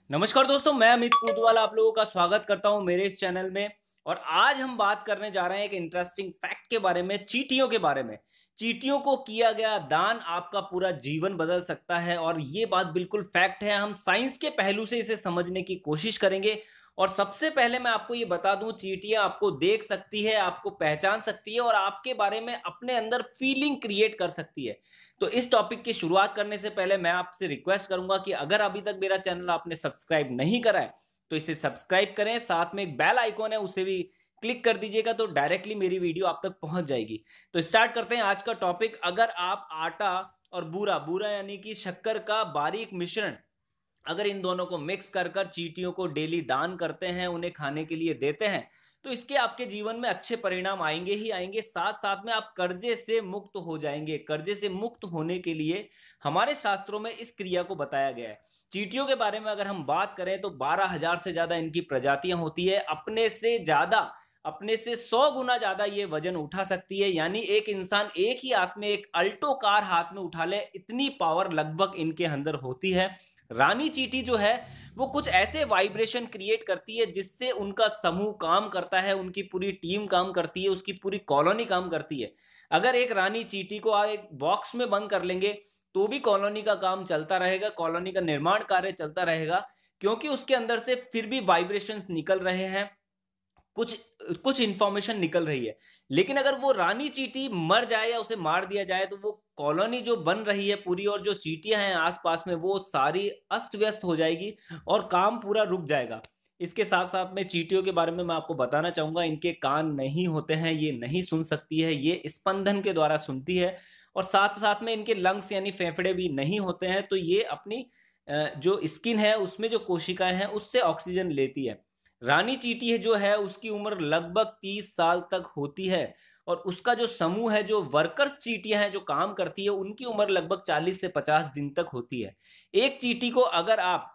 नमस्कार दोस्तों, मैं अमित पूतवाला आप लोगों का स्वागत करता हूं मेरे इस चैनल में। और आज हम बात करने जा रहे हैं एक इंटरेस्टिंग फैक्ट के बारे में, चींटियों के बारे में। चींटियों को किया गया दान आपका पूरा जीवन बदल सकता है और ये बात बिल्कुल फैक्ट है। हम साइंस के पहलू से इसे समझने की कोशिश करेंगे। और सबसे पहले मैं आपको ये बता दूं, चींटियां आपको देख सकती है, आपको पहचान सकती है और आपके बारे में अपने अंदर फीलिंग क्रिएट कर सकती है। तो इस टॉपिक की शुरुआत करने से पहले मैं आपसे रिक्वेस्ट करूंगा कि अगर अभी तक मेरा चैनल आपने सब्सक्राइब नहीं करा है तो इसे सब्सक्राइब करें, साथ में एक बेल आइकॉन है उसे भी क्लिक कर दीजिएगा तो डायरेक्टली मेरी वीडियो आप तक पहुंच जाएगी। तो स्टार्ट करते हैं आज का टॉपिक। अगर आप आटा और बूरा बूरा यानी कि शक्कर का बारीक मिश्रण, अगर इन दोनों को मिक्स कर कर चींटियों को डेली दान करते हैं, उन्हें खाने के लिए देते हैं, तो इसके आपके जीवन में अच्छे परिणाम आएंगे ही आएंगे। साथ साथ में आप कर्जे से मुक्त हो जाएंगे। कर्जे से मुक्त होने के लिए हमारे शास्त्रों में इस क्रिया को बताया गया है। चींटियों के बारे में अगर हम बात करें तो 12,000 से ज्यादा इनकी प्रजातियां होती है। अपने से 100 गुना ज्यादा ये वजन उठा सकती है। यानी एक इंसान एक ही हाथ में एक अल्टो कार हाथ में उठा ले, इतनी पावर लगभग इनके अंदर होती है। रानी चींटी जो है वो कुछ ऐसे वाइब्रेशन क्रिएट करती है जिससे उनका समूह काम करता है, उनकी पूरी टीम काम करती है, उसकी पूरी कॉलोनी काम करती है। अगर एक रानी चींटी को आप एक बॉक्स में बंद कर लेंगे तो भी कॉलोनी का काम चलता रहेगा, कॉलोनी का निर्माण कार्य चलता रहेगा, क्योंकि उसके अंदर से फिर भी वाइब्रेशंस निकल रहे हैं, कुछ कुछ इंफॉर्मेशन निकल रही है। लेकिन अगर वो रानी चींटी मर जाए या उसे मार दिया जाए तो वो कॉलोनी जो बन रही है पूरी और जो चींटियां हैं आसपास में वो सारी अस्त व्यस्त हो जाएगी और काम पूरा रुक जाएगा। इसके साथ साथ में चींटियों के बारे में मैं आपको बताना चाहूंगा, इनके कान नहीं होते हैं, ये नहीं सुन सकती है, ये स्पंदन के द्वारा सुनती है। और साथ साथ में इनके लंग्स यानी फेफड़े भी नहीं होते हैं, तो ये अपनी जो स्किन है उसमें जो कोशिकाएं हैं उससे ऑक्सीजन लेती है। रानी चींटी है जो है उसकी उम्र लगभग 30 साल तक होती है। और उसका जो समूह है, जो वर्कर्स चींटियां हैं जो काम करती है, उनकी उम्र लगभग 40 से 50 दिन तक होती है। एक चींटी को अगर आप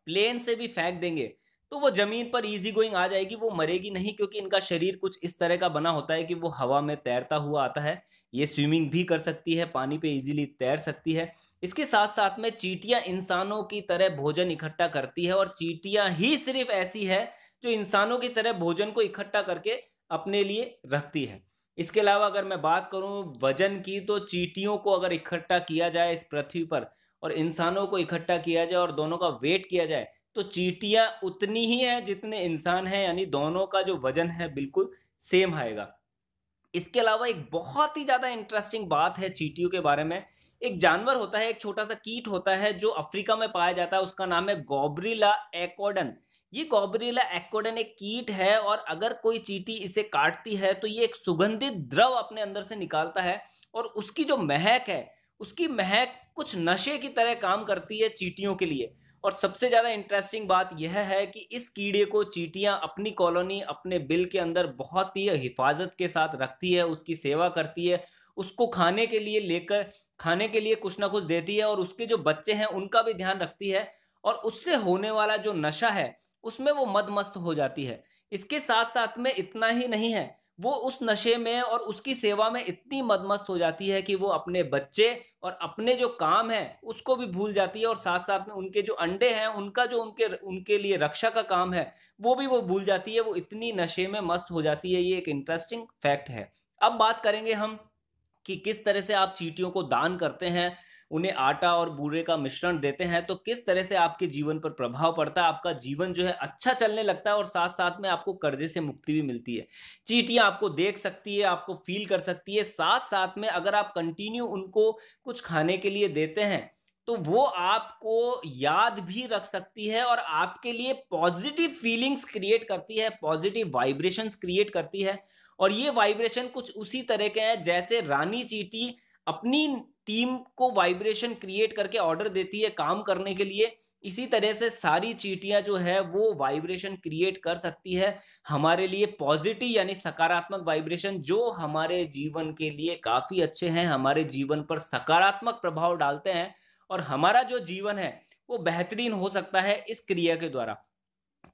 प्लेन से भी फेंक देंगे तो वो जमीन पर इजी गोइंग आ जाएगी, वो मरेगी नहीं, क्योंकि इनका शरीर कुछ इस तरह का बना होता है कि वो हवा में तैरता हुआ आता है। ये स्विमिंग भी कर सकती है, पानी पे इजीली तैर सकती है। इसके साथ साथ में चींटियां इंसानों की तरह भोजन इकट्ठा करती है और चींटियां ही सिर्फ ऐसी है जो इंसानों की तरह भोजन को इकट्ठा करके अपने लिए रखती है। इसके अलावा अगर मैं बात करूं वजन की, तो चींटियों को अगर इकट्ठा किया जाए इस पृथ्वी पर और इंसानों को इकट्ठा किया जाए और दोनों का वेट किया जाए तो चींटियां उतनी ही हैं जितने इंसान हैं, यानी दोनों का जो वजन है बिल्कुल सेम आएगा। इसके अलावा एक बहुत ही ज्यादा इंटरेस्टिंग बात है चींटियों के बारे में। एक जानवर होता है, एक छोटा सा कीट होता है जो अफ्रीका में पाया जाता है, उसका नाम है गॉब्रिला एक्कोडन। ये गॉब्रिला एक्कोडन एक कीट है और अगर कोई चींटी इसे काटती है तो ये एक सुगंधित द्रव अपने अंदर से निकालता है। और उसकी जो महक है, उसकी महक कुछ नशे की तरह काम करती है चींटियों के लिए। और सबसे ज्यादा इंटरेस्टिंग बात यह है कि इस कीड़े को चींटियां अपनी कॉलोनी, अपने बिल के अंदर बहुत ही हिफाजत के साथ रखती है, उसकी सेवा करती है, उसको खाने के लिए कुछ ना कुछ देती है और उसके जो बच्चे हैं उनका भी ध्यान रखती है। और उससे होने वाला जो नशा है उसमें वो मदमस्त हो जाती है। इसके साथ साथ में इतना ही नहीं है, वो उस नशे में और उसकी सेवा में इतनी मदमस्त हो जाती है कि वो अपने बच्चे और अपने जो काम है उसको भी भूल जाती है। और साथ साथ में उनके जो अंडे हैं, उनका जो उनके उनके लिए रक्षा का काम है वो भी वो भूल जाती है। वो इतनी नशे में मस्त हो जाती है। ये एक इंटरेस्टिंग फैक्ट है। अब बात करेंगे हम कि किस तरह से आप चींटियों को दान करते हैं, उन्हें आटा और बूरे का मिश्रण देते हैं, तो किस तरह से आपके जीवन पर प्रभाव पड़ता है, आपका जीवन जो है अच्छा चलने लगता है और साथ साथ में आपको कर्जे से मुक्ति भी मिलती है। चींटियां आपको देख सकती है, आपको फील कर सकती है, साथ साथ में अगर आप कंटिन्यू उनको कुछ खाने के लिए देते हैं तो वो आपको याद भी रख सकती है और आपके लिए पॉजिटिव फीलिंग्स क्रिएट करती है, पॉजिटिव वाइब्रेशंस क्रिएट करती है। और ये वाइब्रेशन कुछ उसी तरह के हैं जैसे रानी चींटी अपनी टीम को वाइब्रेशन क्रिएट करके ऑर्डर देती है काम करने के लिए, इसी तरह से सारी चींटियां जो है वो वाइब्रेशन क्रिएट कर सकती है हमारे लिए, पॉजिटिव यानी सकारात्मक वाइब्रेशन जो हमारे जीवन के लिए काफी अच्छे हैं, हमारे जीवन पर सकारात्मक प्रभाव डालते हैं और हमारा जो जीवन है वो बेहतरीन हो सकता है इस क्रिया के द्वारा।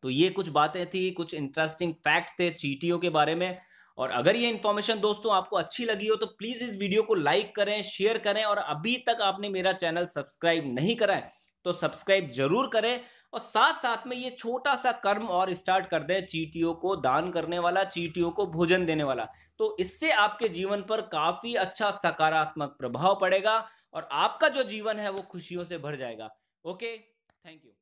तो ये कुछ बातें थी, कुछ इंटरेस्टिंग फैक्ट थे चींटियों के बारे में। और अगर ये इन्फॉर्मेशन दोस्तों आपको अच्छी लगी हो तो प्लीज इस वीडियो को लाइक करें, शेयर करें और अभी तक आपने मेरा चैनल सब्सक्राइब नहीं करा है तो सब्सक्राइब जरूर करें और साथ साथ में ये छोटा सा कर्म और स्टार्ट कर दें, चींटियों को दान करने वाला, चींटियों को भोजन देने वाला। तो इससे आपके जीवन पर काफी अच्छा सकारात्मक प्रभाव पड़ेगा और आपका जो जीवन है वो खुशियों से भर जाएगा। Okay, thank you.